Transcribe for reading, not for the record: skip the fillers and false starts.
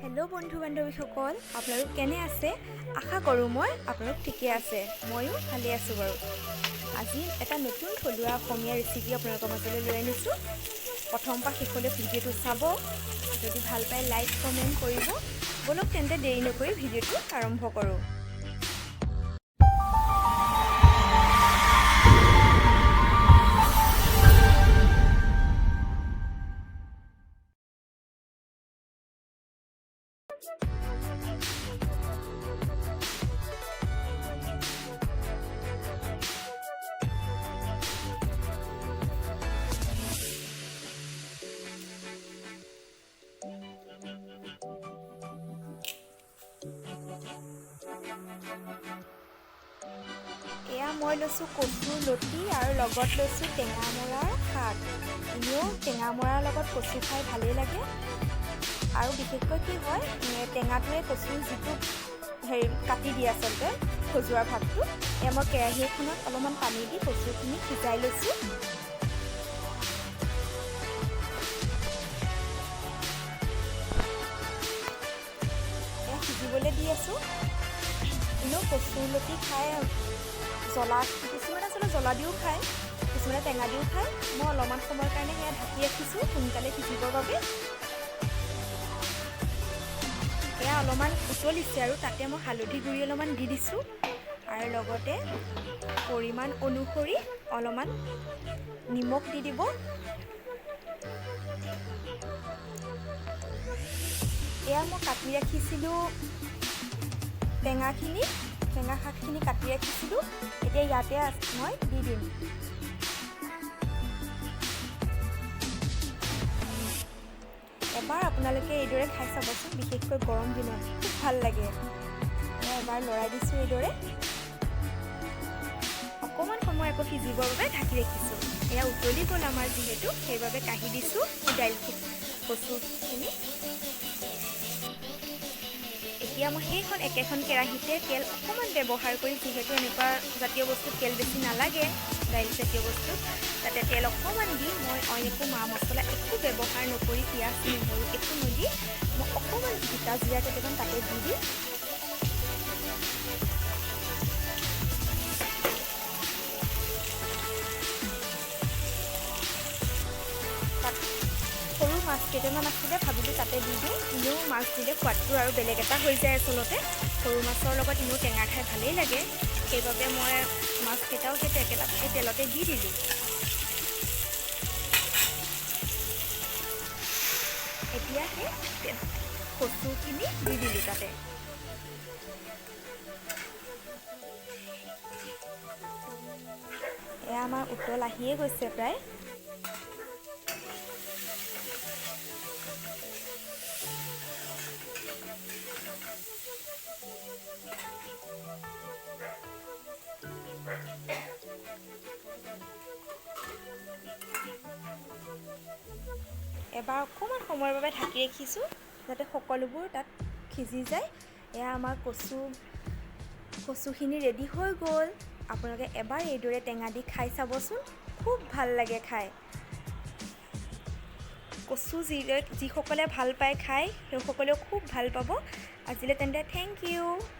Hello' বন্ধু বান্ধৱীসকল, আপোনালোক কেনে আছে? আশা কৰোঁ মই আপোনালোক ঠিকে আছে। ময়ো ভালে আছোঁ বাৰু। আজি এটা নতুন থলুৱা অসমীয়া ৰেচিপি আপোনালোকৰ মাজলৈ লৈ আনিছোঁ। প্ৰথম পৰা শেষলৈ ভিডিঅ'টো চাব। যদি ভাল পায় লাইক কমেণ্ট কৰিব। বলক তেন্তে দেৰি নকৰি ভিডিঅ'টো আৰম্ভ কৰোঁ। এয়া মই লৈছোঁ কচুৰ লতি আৰু লগত লৈছোঁ টেঙামৰাৰ শাক। এনেও টেঙামৰাৰ লগত কচু খাই ভালেই লাগে। আৰু বিশেষকৈ কি হয়, টেঙাটোৱে কচুৰ যিটো কাটি দিয়ে আচলতে খজুৱাৰ ভাগটো। এয়া মই কেৰাহী এখনত অলপমান পানী দি কচুখিনি সিজাই লৈছোঁ। এয়া সিজিবলৈ দি আছোঁ। এনেও কচুৰ লতি খাই জ্বলা, কিছুমানে আচলতে জ্বলা দিও খায়, কিছুমানে টেঙা দিও খায়। মই অলপমান সময়ৰ কাৰণে সেয়া ঢাকি ৰাখিছোঁ সোনকালে সিজিবৰ বাবে। এয়া অলপমান উতলিছে আৰু তাতে মই হালধি গুড়ি অলপমান দি দিছোঁ আৰু লগতে পৰিমাণ অনুসৰি অলপমান নিমখ দি দিব। এয়া মই কাটি ৰাখিছিলোঁ টেঙা শাকখিনি কাটি ৰাখিছিলোঁ। এতিয়া ইয়াতে মই দি দিম। এবাৰ আপোনালোকে এইদৰে খাই চাবচোন, বিশেষকৈ গৰম দিনত খুব ভাল লাগে। এবাৰ লৰাই দিছোঁ এইদৰে। অকণমান সময় আকৌ সিজিবৰ বাবে ঢাকি ৰাখিছোঁ। এয়া উতলি গ'ল আমাৰ যিহেতু, সেইবাবে কাঢ়ি দিছোঁ কচুখিনি। এতিয়া মই সেইখন একেখন কেৰাহীতে তেল অকণমান ব্যৱহাৰ কৰি, যিহেতু এনেকুৱা জাতীয় বস্তুত তেল বেছি নালাগে, দাইল জাতীয় বস্তুত, তাতে তেল অকণমান দি মই অইন একো মা মছলা একো ব্যৱহাৰ নকৰি, পিঁয়াজ নহৰু একো নিদি মই অকণমান গোটা জিৰা কেইটামান তাতে দি দিম। তাত সৰু মাছ কেইটামান আছিলে, ভাবিলোঁ তাতে দি দিওঁ। এনেও মাছ দিলে সোৱাদটো আৰু বেলেগ এটা হৈ যায় আচলতে। সৰু মাছৰ লগত এনেও টেঙা খাই ভালেই লাগে, সেইবাবে মই মাছকেইটাও সেই তেলতে দি দিলোঁ। এতিয়া সেই কচুখিনি দি দিলোঁ তাতে। এয়া আমাৰ উতল আহিয়ে গৈছে প্ৰায়। এবাৰ অকণমান সময়ৰ বাবে ঢাকি ৰাখিছোঁ, যাতে সকলোবোৰ তাত সিজি যায়। এয়া আমাৰ কচুখিনি ৰেডি হৈ গ'ল। আপোনালোকে এবাৰ এইদৰে টেঙা দি খাই চাবচোন, খুব ভাল লাগে খাই। কচু যিসকলে ভাল পায় খাই, সেইসকলেও খুব ভাল পাব। আজিলৈ তেন্তে থেংক ইউ।